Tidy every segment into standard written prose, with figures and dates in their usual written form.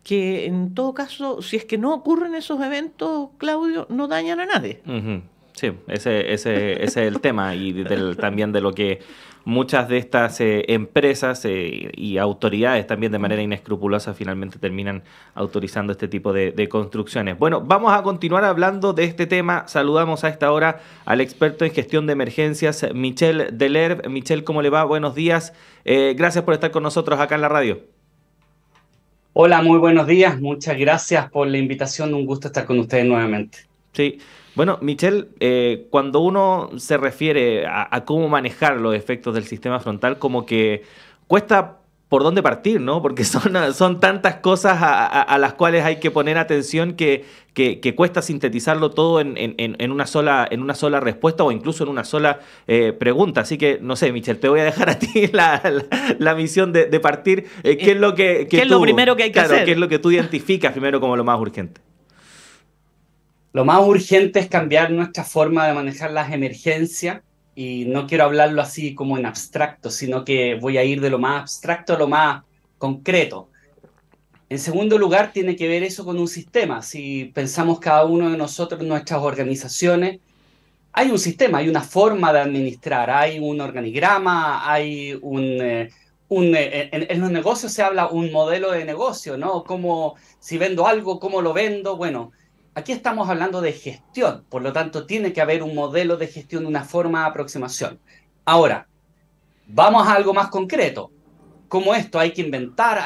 que en todo caso, si es que no ocurren esos eventos, Claudio, no dañan a nadie. Ujú. Sí, ese es el tema y también de lo que muchas de estas empresas y autoridades también de manera inescrupulosa finalmente terminan autorizando este tipo de construcciones. Bueno, vamos a continuar hablando de este tema. Saludamos a esta hora al experto en gestión de emergencias, Michel Delerve. Michel, ¿cómo le va? Buenos días. Gracias por estar con nosotros acá en la radio. Hola, muy buenos días. Muchas gracias por la invitación. Un gusto estar con ustedes nuevamente. Sí, bueno, Michelle, cuando uno se refiere a cómo manejar los efectos del sistema frontal, como que cuesta por dónde partir, ¿no? Porque son tantas cosas a las cuales hay que poner atención que cuesta sintetizarlo todo en una sola respuesta o incluso en una sola pregunta. Así que, no sé, Michelle, te voy a dejar a ti la misión de partir. ¿Qué es lo que ¿Qué es tú, lo primero que hay que claro, hacer? qué es lo que tú identificas primero como lo más urgente? Lo más urgente es cambiar nuestra forma de manejar las emergencias y no quiero hablarlo así como en abstracto, sino que voy a ir de lo más abstracto a lo más concreto. En segundo lugar, tiene que ver eso con un sistema. Si pensamos cada uno de nosotros en nuestras organizaciones, hay un sistema, hay una forma de administrar, hay un organigrama, hay en los negocios se habla un modelo de negocio, ¿no? Como si vendo algo, cómo lo vendo. Bueno, aquí estamos hablando de gestión, por lo tanto tiene que haber un modelo de gestión, una forma de aproximación. Ahora, vamos a algo más concreto. ¿Cómo esto hay que inventar?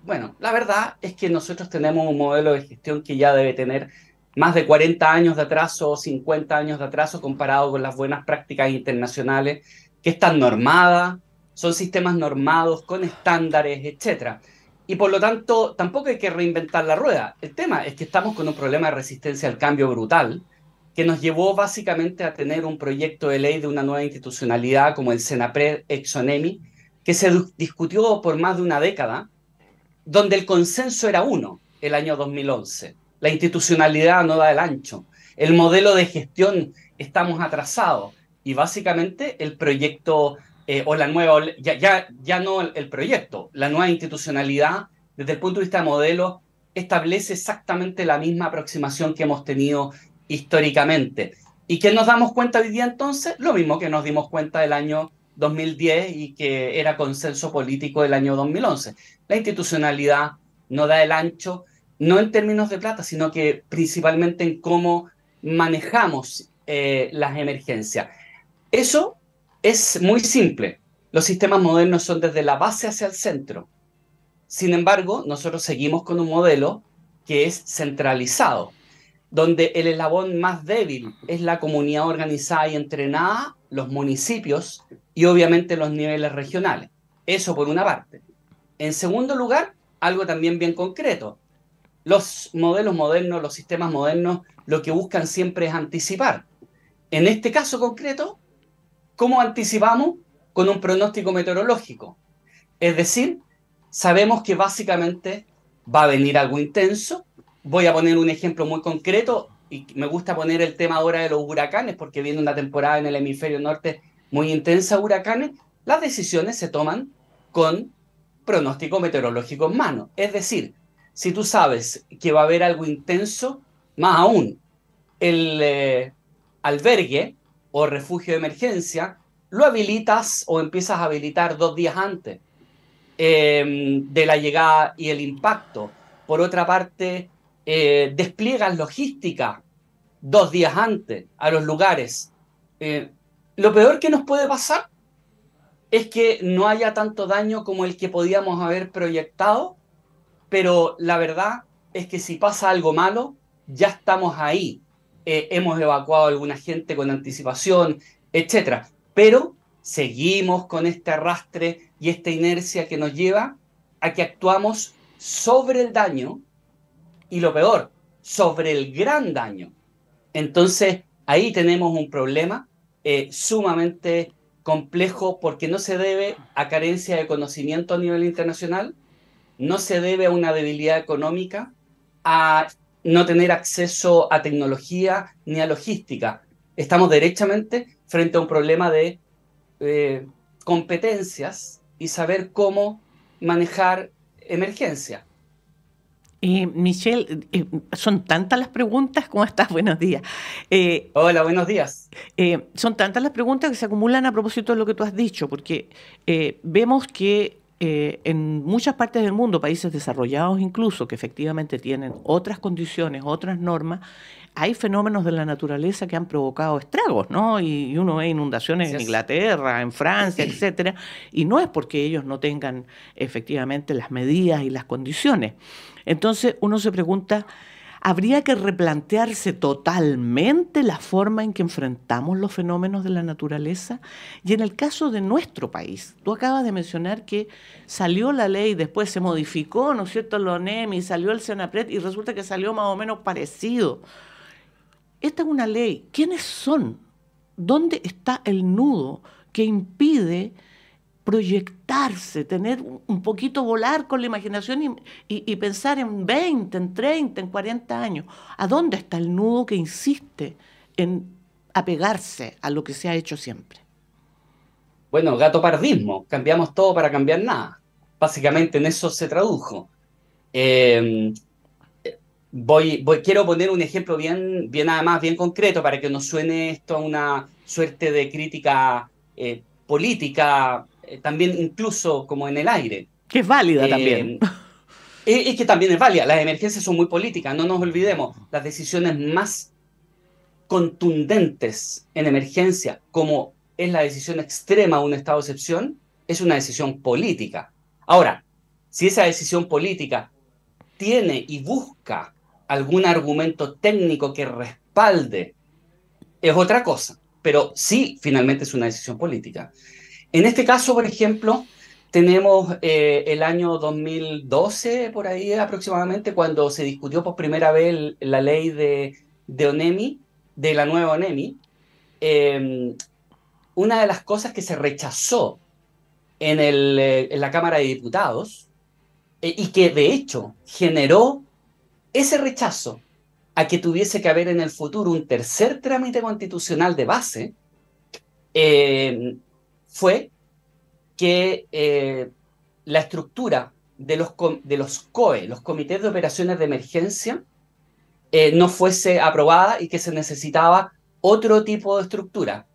Bueno, la verdad es que nosotros tenemos un modelo de gestión que ya debe tener más de 40 años de atraso o 50 años de atraso comparado con las buenas prácticas internacionales, que están normadas, son sistemas normados con estándares, etcétera. Y por lo tanto, tampoco hay que reinventar la rueda. El tema es que estamos con un problema de resistencia al cambio brutal que nos llevó básicamente a tener un proyecto de ley de una nueva institucionalidad como el Senapred-Exonemi, que se discutió por más de una década, donde el consenso era uno, el año 2011. La institucionalidad no da el ancho. El modelo de gestión estamos atrasados. Y básicamente el proyecto o la nueva, ya no el proyecto, la nueva institucionalidad, desde el punto de vista de modelo, establece exactamente la misma aproximación que hemos tenido históricamente. ¿Y qué nos damos cuenta hoy día entonces? Lo mismo que nos dimos cuenta del año 2010 y que era consenso político del año 2011. La institucionalidad no da el ancho, no en términos de plata, sino que principalmente en cómo manejamos las emergencias. Eso es muy simple. Los sistemas modernos son desde la base hacia el centro. Sin embargo, nosotros seguimos con un modelo que es centralizado, donde el eslabón más débil es la comunidad organizada y entrenada, los municipios y obviamente los niveles regionales. Eso por una parte. En segundo lugar, algo también bien concreto. Los modelos modernos, los sistemas modernos, lo que buscan siempre es anticipar. En este caso concreto, ¿cómo anticipamos? Con un pronóstico meteorológico. Es decir, sabemos que básicamente va a venir algo intenso. Voy a poner un ejemplo muy concreto y me gusta poner el tema ahora de los huracanes porque viene una temporada en el hemisferio norte muy intensa de huracanes. Las decisiones se toman con pronóstico meteorológico en mano. Es decir, si tú sabes que va a haber algo intenso, más aún, el albergue o refugio de emergencia lo habilitas o empiezas a habilitar 2 días antes de la llegada y el impacto. Por otra parte, despliegas logística 2 días antes a los lugares. Eh, lo peor que nos puede pasar es que no haya tanto daño como el que podíamos haber proyectado, pero la verdad es que si pasa algo malo, ya estamos ahí. Hemos evacuado a alguna gente con anticipación, etcétera. Pero seguimos con este arrastre y esta inercia que nos lleva a que actuamos sobre el daño y lo peor, sobre el gran daño. Entonces, ahí tenemos un problema sumamente complejo porque no se debe a carencia de conocimiento a nivel internacional, no se debe a una debilidad económica, a no tener acceso a tecnología ni a logística. Estamos derechamente frente a un problema de eh, competencias y saber cómo manejar emergencia. Michelle, son tantas las preguntas. ¿Cómo estás? Buenos días. Hola, buenos días. Son tantas las preguntas que se acumulan a propósito de lo que tú has dicho, porque vemos que en muchas partes del mundo, países desarrollados incluso, que efectivamente tienen otras condiciones, otras normas, hay fenómenos de la naturaleza que han provocado estragos, ¿no? Y uno ve inundaciones Así en es. Inglaterra, en Francia, etcétera, y no es porque ellos no tengan efectivamente las medidas y las condiciones. Entonces uno se pregunta, ¿habría que replantearse totalmente la forma en que enfrentamos los fenómenos de la naturaleza? Y en el caso de nuestro país, tú acabas de mencionar que salió la ley, después se modificó, ¿no es cierto?, la ONEMI, salió el SENAPRED y resulta que salió más o menos parecido. Esta es una ley. ¿Quiénes son? ¿Dónde está el nudo que impide proyectarse, tener un poquito, volar con la imaginación y pensar en 20, en 30, en 40 años? ¿A dónde está el nudo que insiste en apegarse a lo que se ha hecho siempre? Bueno, gato pardismo, cambiamos todo para cambiar nada. Básicamente en eso se tradujo. Eh, quiero poner un ejemplo bien además, bien concreto para que nos suene esto a una suerte de crítica política, también incluso como en el aire. Que es válida también. Eh, es que también es válida, las emergencias son muy políticas, no nos olvidemos, las decisiones más contundentes en emergencia, como es la decisión extrema de un estado de excepción, es una decisión política. Ahora, si esa decisión política tiene y busca algún argumento técnico que respalde, es otra cosa, pero sí, finalmente es una decisión política. En este caso, por ejemplo, tenemos el año 2012, por ahí aproximadamente, cuando se discutió por primera vez la ley de ONEMI, de la nueva ONEMI. eh, una de las cosas que se rechazó en la Cámara de Diputados y que de hecho generó ese rechazo a que tuviese que haber en el futuro un tercer trámite constitucional de base, eh, fue que la estructura de los COE, los Comités de Operaciones de Emergencia, no fuese aprobada y que se necesitaba otro tipo de estructura.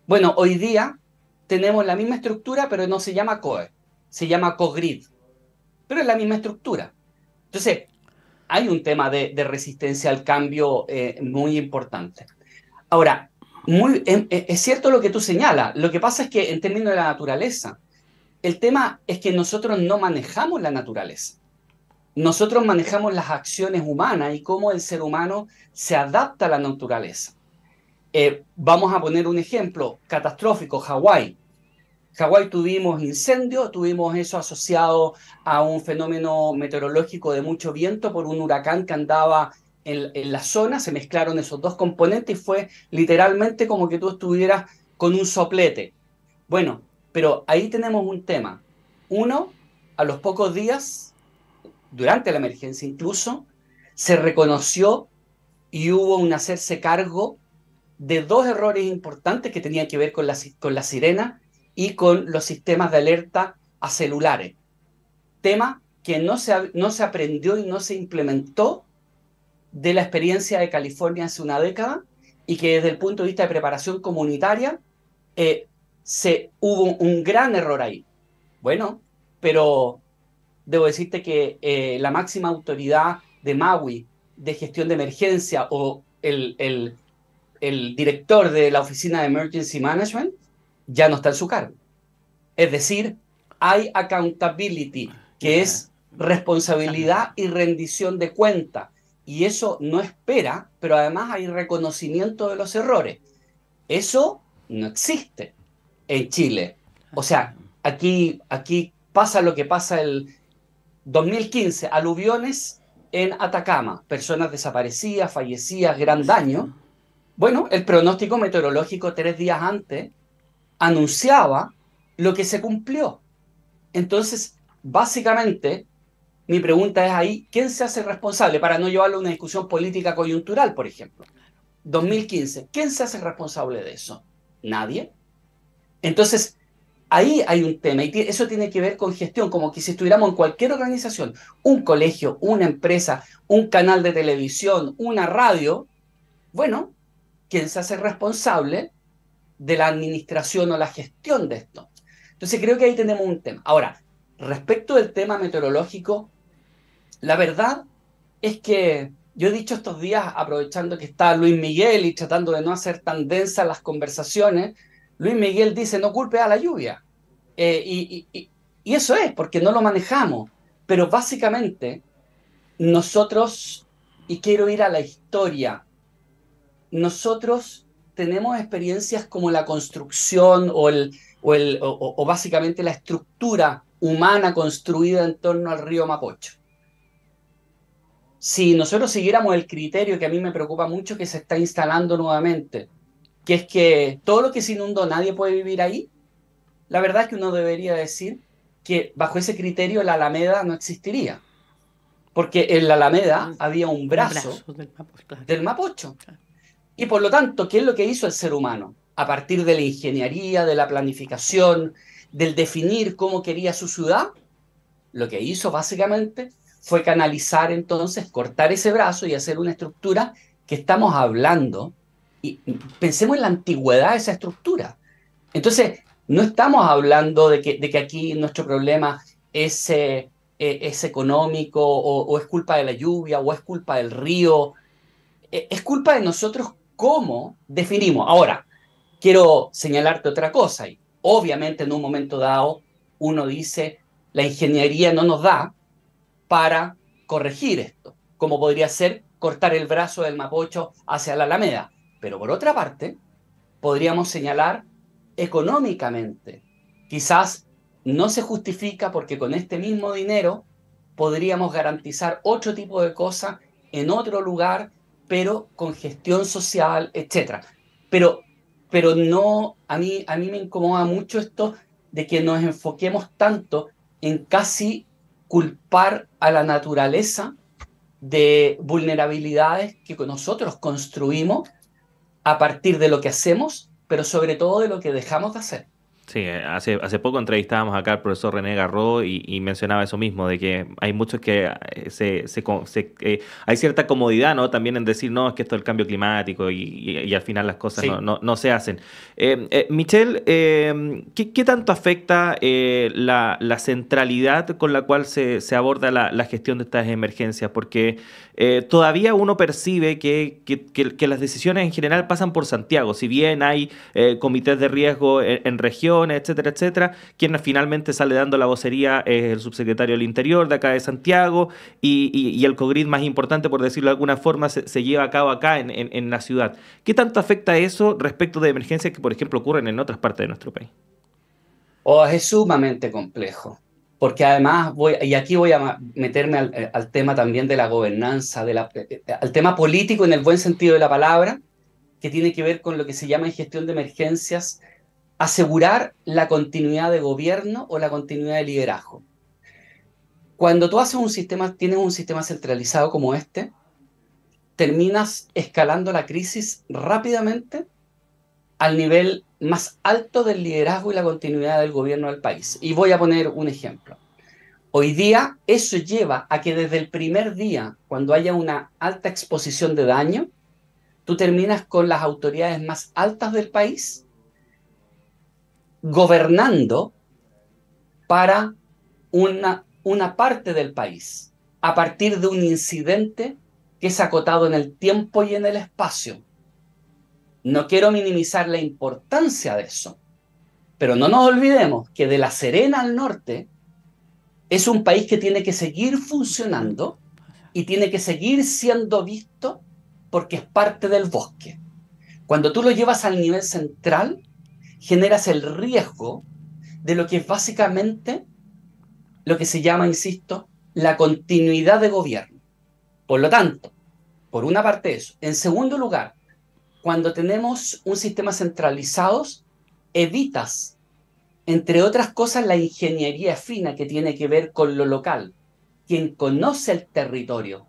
Bueno, hoy día tenemos la misma estructura, pero no se llama COE, se llama COGRID, pero es la misma estructura. Entonces, hay un tema de resistencia al cambio muy importante. Ahora, es cierto lo que tú señalas, lo que pasa es que en términos de la naturaleza, el tema es que nosotros no manejamos la naturaleza. Nosotros manejamos las acciones humanas y cómo el ser humano se adapta a la naturaleza. Vamos a poner un ejemplo catastrófico, Hawái. Hawái tuvimos incendios, tuvimos eso asociado a un fenómeno meteorológico de mucho viento por un huracán que andaba en la zona, se mezclaron esos dos componentes y fue literalmente como que tú estuvieras con un soplete. Bueno, pero ahí tenemos un tema. Uno, a los pocos días, durante la emergencia incluso, se reconoció y hubo un hacerse cargo de dos errores importantes que tenían que ver con la sirena y con los sistemas de alerta a celulares. Tema que no se aprendió y no se implementó de la experiencia de California hace una década y que desde el punto de vista de preparación comunitaria hubo un gran error ahí. Bueno, pero debo decirte que la máxima autoridad de Maui de gestión de emergencia o el director de la oficina de Emergency Management ya no está en su cargo. Es decir, hay accountability, que es responsabilidad y rendición de cuenta. Y eso no espera, pero además hay reconocimiento de los errores. Eso no existe en Chile. O sea, aquí pasa lo que pasa el 2015, aluviones en Atacama, personas desaparecidas, fallecidas, gran daño. Bueno, el pronóstico meteorológico 3 días antes anunciaba lo que se cumplió. Entonces, básicamente, mi pregunta es ahí, ¿quién se hace responsable? Para no llevarlo a una discusión política coyuntural, por ejemplo. 2015, ¿quién se hace responsable de eso? Nadie. Entonces, ahí hay un tema, y eso tiene que ver con gestión, como que si estuviéramos en cualquier organización, un colegio, una empresa, un canal de televisión, una radio, bueno, quien se hace responsable de la administración o la gestión de esto. Entonces creo que ahí tenemos un tema. Ahora, respecto del tema meteorológico, la verdad es que yo he dicho estos días, aprovechando que está Luis Miguel y tratando de no hacer tan densas las conversaciones, Luis Miguel dice, no culpe a la lluvia. Y eso es, porque no lo manejamos. Pero básicamente, nosotros, y quiero ir a la historia, nosotros tenemos experiencias como la construcción o básicamente la estructura humana construida en torno al río Mapocho. Si nosotros siguiéramos el criterio que a mí me preocupa mucho que se está instalando nuevamente, que es que todo lo que se inundó nadie puede vivir ahí, la verdad es que uno debería decir que bajo ese criterio la Alameda no existiría, porque en la Alameda había un brazo del Mapocho, claro. del Mapocho. Y por lo tanto, ¿qué es lo que hizo el ser humano? A partir de la ingeniería, de la planificación, del definir cómo quería su ciudad, lo que hizo básicamente fue canalizar entonces, cortar ese brazo y hacer una estructura que estamos hablando, y pensemos en la antigüedad de esa estructura. Entonces, no estamos hablando de que aquí nuestro problema es económico o es culpa de la lluvia o es culpa del río, es culpa de nosotros cómo definimos. Ahora, quiero señalarte otra cosa. Y obviamente en un momento dado uno dice, la ingeniería no nos da para corregir esto, como podría ser cortar el brazo del Mapocho hacia la Alameda. Pero por otra parte, podríamos señalar económicamente. Quizás no se justifica porque con este mismo dinero podríamos garantizar otro tipo de cosas en otro lugar, pero con gestión social, etc. Pero, pero no, a mí me incomoda mucho esto de que nos enfoquemos tanto en casi culpar a la naturaleza de vulnerabilidades que nosotros construimos a partir de lo que hacemos, pero sobre todo de lo que dejamos de hacer. Sí, hace poco entrevistábamos acá al profesor René Garró y mencionaba eso mismo, de que hay muchos que hay cierta comodidad, ¿no? También en decir, no, es que esto es el cambio climático y al final las cosas Sí. no se hacen. Michelle, ¿qué tanto afecta la centralidad con la cual se aborda la gestión de estas emergencias? Porque todavía uno percibe que las decisiones en general pasan por Santiago, si bien hay comités de riesgo en regiones, etcétera, etcétera. Quien finalmente sale dando la vocería es el subsecretario del Interior de acá de Santiago y el COGRID más importante, por decirlo de alguna forma, se lleva a cabo acá en la ciudad. ¿Qué tanto afecta eso respecto de emergencias que, por ejemplo, ocurren en otras partes de nuestro país? Es sumamente complejo, porque además y aquí voy a meterme al tema también de la gobernanza, al tema político en el buen sentido de la palabra, que tiene que ver con lo que se llama en gestión de emergencias, asegurar la continuidad de gobierno o la continuidad de liderazgo. Cuando tú tienes un sistema centralizado como este, terminas escalando la crisis rápidamente al nivel más alto del liderazgo y la continuidad del gobierno del país. Y voy a poner un ejemplo. Hoy día eso lleva a que desde el primer día, cuando haya una alta exposición de daño, tú terminas con las autoridades más altas del país gobernando para una parte del país a partir de un incidente que es acotado en el tiempo y en el espacio. No quiero minimizar la importancia de eso, pero no nos olvidemos que de La Serena al norte es un país que tiene que seguir funcionando y tiene que seguir siendo visto porque es parte del bosque. Cuando tú lo llevas al nivel central, generas el riesgo de lo que es básicamente lo que se llama, insisto, la continuidad de gobierno. Por lo tanto, por una parte eso. En segundo lugar, cuando tenemos un sistema centralizado, evitas, entre otras cosas, la ingeniería fina que tiene que ver con lo local. Quien conoce el territorio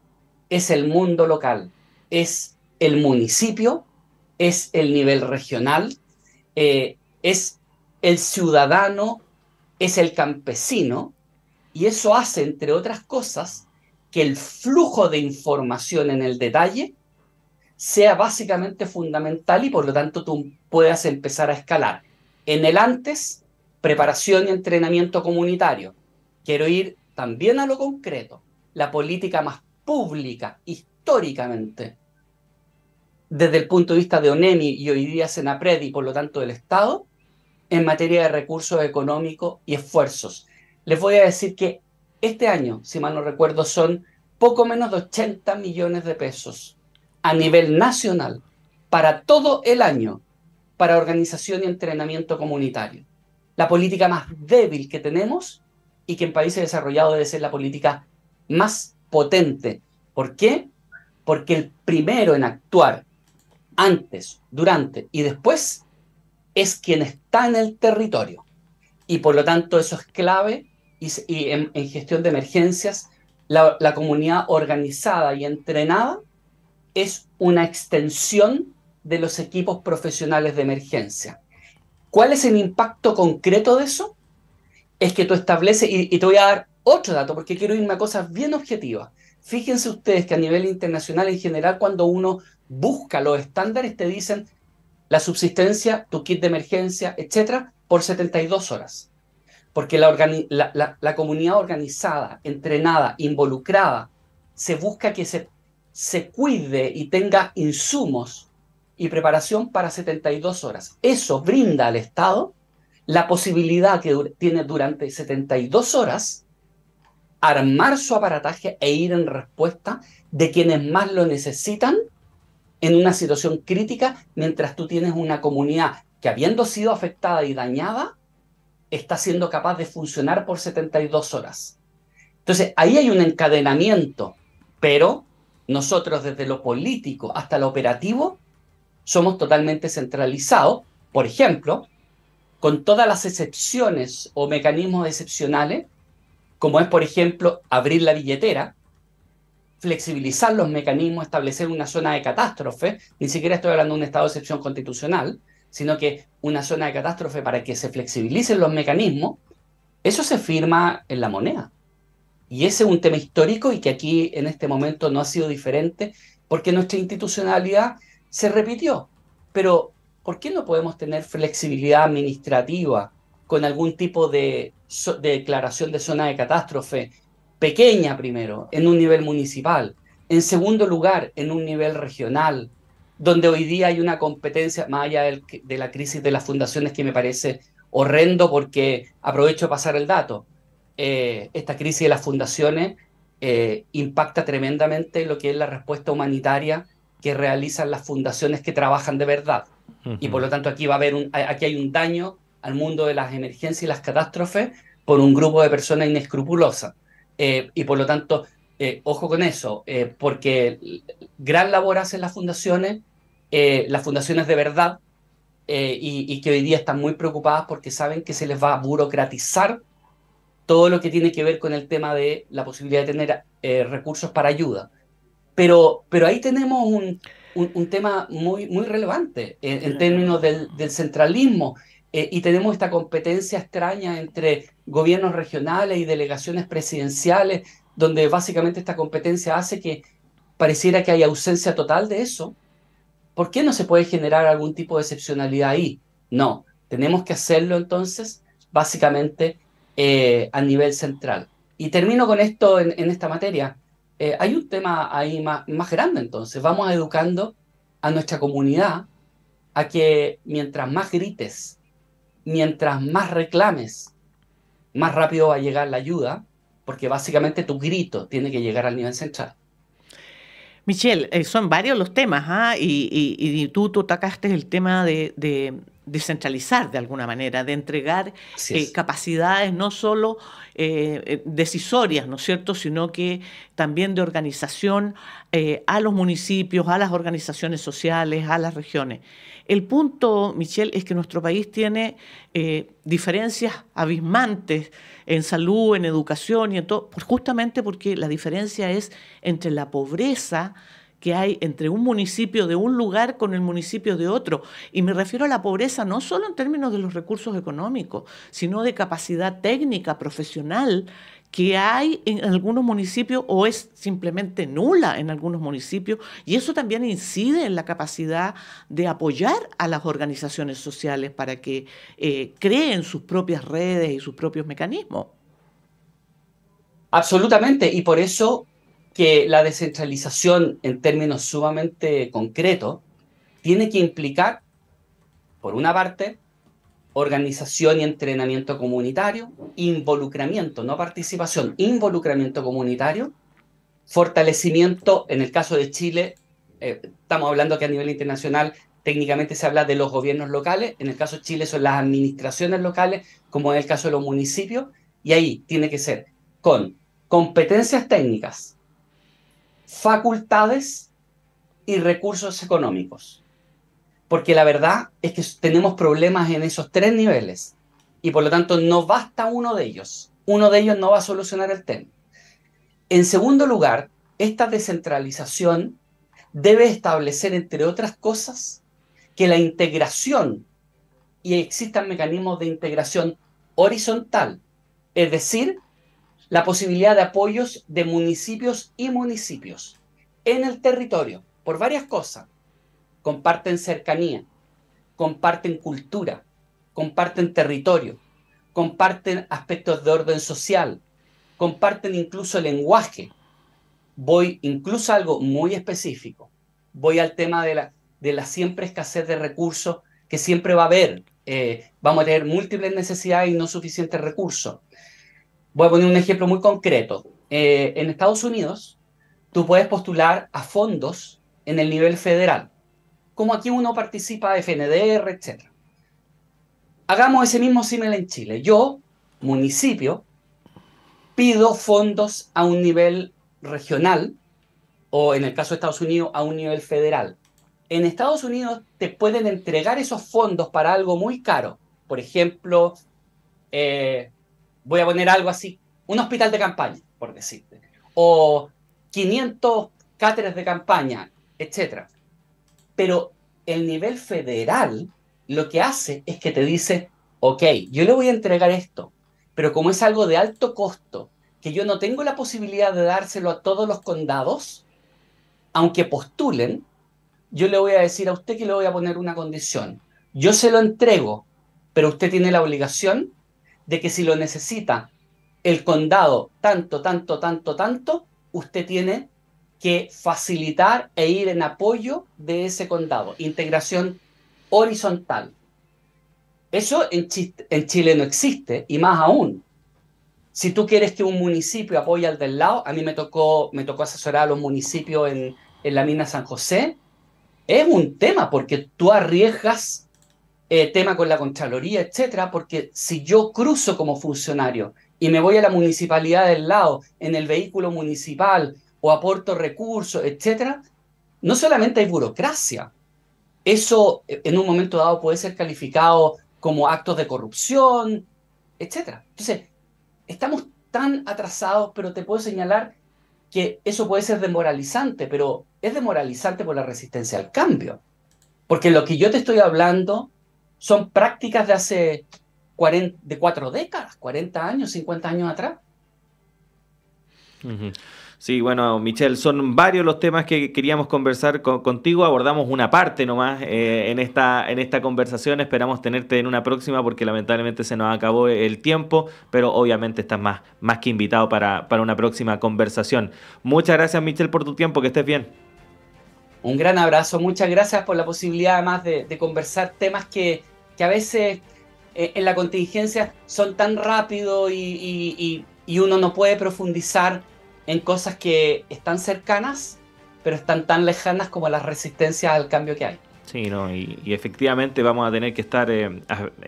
es el mundo local, es el municipio, es el nivel regional, es el ciudadano es el campesino, y eso hace, entre otras cosas, que el flujo de información en el detalle sea básicamente fundamental y por lo tanto tú puedas empezar a escalar. En el antes, preparación y entrenamiento comunitario. Quiero ir también a lo concreto. La política más pública, históricamente, desde el punto de vista de ONEMI y hoy día Senapred y por lo tanto del Estado, en materia de recursos económicos y esfuerzos. Les voy a decir que este año, si mal no recuerdo, son poco menos de 80 millones de pesos a nivel nacional para todo el año para organización y entrenamiento comunitario. La política más débil que tenemos y que en países desarrollados debe ser la política más potente. ¿Por qué? Porque el primero en actuar antes, durante y después es quien está en el territorio. Y por lo tanto eso es clave y en gestión de emergencias la comunidad organizada y entrenada es una extensión de los equipos profesionales de emergencia. ¿Cuál es el impacto concreto de eso? Es que tú estableces, y te voy a dar otro dato porque quiero irme a cosas bien objetivas. Fíjense ustedes que a nivel internacional en general cuando uno busca los estándares te dicen la subsistencia, tu kit de emergencia, etcétera, por 72 horas. Porque la comunidad organizada, entrenada, involucrada, se busca que se cuide y tenga insumos y preparación para 72 horas. Eso brinda al Estado la posibilidad que tiene durante 72 horas armar su aparataje e ir en respuesta de quienes más lo necesitan en una situación crítica, mientras tú tienes una comunidad que, habiendo sido afectada y dañada, está siendo capaz de funcionar por 72 horas. Entonces, ahí hay un encadenamiento, pero nosotros desde lo político hasta lo operativo somos totalmente centralizados, por ejemplo, con todas las excepciones o mecanismos excepcionales, como es, por ejemplo, abrir la billetera, flexibilizar los mecanismos, establecer una zona de catástrofe, ni siquiera estoy hablando de un estado de excepción constitucional, sino que una zona de catástrofe para que se flexibilicen los mecanismos, eso se firma en la moneda. Y ese es un tema histórico y que aquí en este momento no ha sido diferente porque nuestra institucionalidad se repitió. Pero, ¿por qué no podemos tener flexibilidad administrativa con algún tipo de declaración de zona de catástrofe pequeña primero, en un nivel municipal, en segundo lugar, en un nivel regional, donde hoy día hay una competencia, más allá de la crisis de las fundaciones, que me parece horrendo porque aprovecho de pasar el dato. Esta crisis de las fundaciones impacta tremendamente lo que es la respuesta humanitaria que realizan las fundaciones que trabajan de verdad. Y por lo tanto aquí aquí hay un daño al mundo de las emergencias y las catástrofes por un grupo de personas inescrupulosas. Y por lo tanto, ojo con eso, porque gran labor hacen las fundaciones de verdad, y que hoy día están muy preocupadas porque saben que se les va a burocratizar todo lo que tiene que ver con el tema de la posibilidad de tener recursos para ayuda. Pero ahí tenemos un tema muy, muy relevante en términos del centralismo. Y tenemos esta competencia extraña entre gobiernos regionales y delegaciones presidenciales, donde básicamente esta competencia hace que pareciera que hay ausencia total de eso. ¿Por qué no se puede generar algún tipo de excepcionalidad ahí? No, tenemos que hacerlo entonces básicamente a nivel central. Y termino con esto en esta materia. Hay un tema ahí más grande entonces. Vamos educando a nuestra comunidad a que mientras más grites, mientras más reclames, más rápido va a llegar la ayuda, porque básicamente tu grito tiene que llegar al nivel central. Michelle, son varios los temas, ¿ah? Y tú tocaste el tema de descentralizar de alguna manera, de entregar capacidades no solo decisorias, ¿no es cierto?, sino que también de organización a los municipios, a las organizaciones sociales, a las regiones. El punto, Michelle, es que nuestro país tiene diferencias abismantes en salud, en educación y en todo, justamente porque la diferencia es entre la pobreza que hay entre un municipio de un lugar con el municipio de otro. Y me refiero a la pobreza no solo en términos de los recursos económicos, sino de capacidad técnica, profesional, que hay en algunos municipios o es simplemente nula en algunos municipios, y eso también incide en la capacidad de apoyar a las organizaciones sociales para que creen sus propias redes y sus propios mecanismos. Absolutamente, y por eso que la descentralización en términos sumamente concretos tiene que implicar, por una parte, organización y entrenamiento comunitario, involucramiento, no participación, involucramiento comunitario, fortalecimiento, en el caso de Chile, estamos hablando que a nivel internacional técnicamente se habla de los gobiernos locales, en el caso de Chile son las administraciones locales, como en el caso de los municipios, y ahí tiene que ser con competencias técnicas, facultades y recursos económicos. Porque la verdad es que tenemos problemas en esos tres niveles y por lo tanto no basta uno de ellos. Uno de ellos no va a solucionar el tema. En segundo lugar, esta descentralización debe establecer, entre otras cosas, que la integración y existan mecanismos de integración horizontal, es decir, la posibilidad de apoyos de municipios y municipios en el territorio, por varias cosas. Comparten cercanía, comparten cultura, comparten territorio, comparten aspectos de orden social, comparten incluso lenguaje. Voy incluso a algo muy específico. Voy al tema de la siempre escasez de recursos que siempre va a haber. Vamos a tener múltiples necesidades y no suficientes recursos. Voy a poner un ejemplo muy concreto. En Estados Unidos, tú puedes postular a fondos en el nivel federal, como aquí uno participa de FNDR, etc. Hagamos ese mismo símil en Chile. Yo, municipio, pido fondos a un nivel regional, o en el caso de Estados Unidos, a un nivel federal. En Estados Unidos te pueden entregar esos fondos para algo muy caro. Por ejemplo, voy a poner algo así, un hospital de campaña, por decirte, o 500 cátedras de campaña, etc. Pero el nivel federal lo que hace es que te dice, ok, yo le voy a entregar esto, pero como es algo de alto costo, que yo no tengo la posibilidad de dárselo a todos los condados, aunque postulen, yo le voy a decir a usted que le voy a poner una condición. Yo se lo entrego, pero usted tiene la obligación de que si lo necesita el condado tanto, usted tiene que facilitar e ir en apoyo de ese condado. Integración horizontal. Eso en Chile no existe, y más aún. Si tú quieres que un municipio apoye al del lado, a mí me tocó asesorar a los municipios en la mina San José, es un tema, porque tú arriesgas tema con la Contraloría, etcétera, porque si yo cruzo como funcionario y me voy a la municipalidad del lado en el vehículo municipal o aporto recursos, etcétera, no solamente hay burocracia, eso en un momento dado puede ser calificado como actos de corrupción, etcétera. Entonces, estamos tan atrasados, pero te puedo señalar que eso puede ser demoralizante, pero es demoralizante por la resistencia al cambio. Porque lo que yo te estoy hablando son prácticas de hace 4 décadas, 40 años, 50 años atrás. Sí, bueno, Michelle, son varios los temas que queríamos conversar contigo. Abordamos una parte nomás en esta conversación. Esperamos tenerte en una próxima porque lamentablemente se nos acabó el tiempo, pero obviamente estás más que invitado para una próxima conversación. Muchas gracias, Michelle, por tu tiempo. Que estés bien. Un gran abrazo. Muchas gracias por la posibilidad además de conversar temas que a veces en la contingencia son tan rápidos y uno no puede profundizar en cosas que están cercanas, pero están tan lejanas como las resistencias al cambio que hay. Sí, no, y efectivamente vamos a tener que estar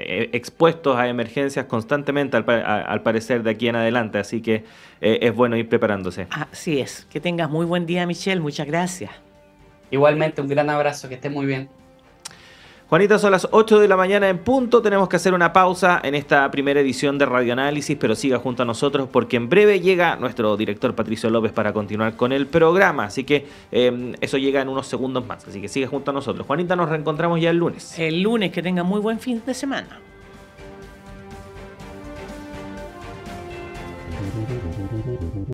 expuestos a emergencias constantemente al parecer de aquí en adelante, así que es bueno ir preparándose. Así es. Que tengas muy buen día, Michelle. Muchas gracias. Igualmente, un gran abrazo, que estés muy bien. Juanita, son las 8 de la mañana en punto. Tenemos que hacer una pausa en esta primera edición de Radioanálisis, pero siga junto a nosotros porque en breve llega nuestro director Patricio López para continuar con el programa. Así que eso llega en unos segundos más. Así que siga junto a nosotros. Juanita, nos reencontramos ya el lunes. El lunes, que tenga muy buen fin de semana.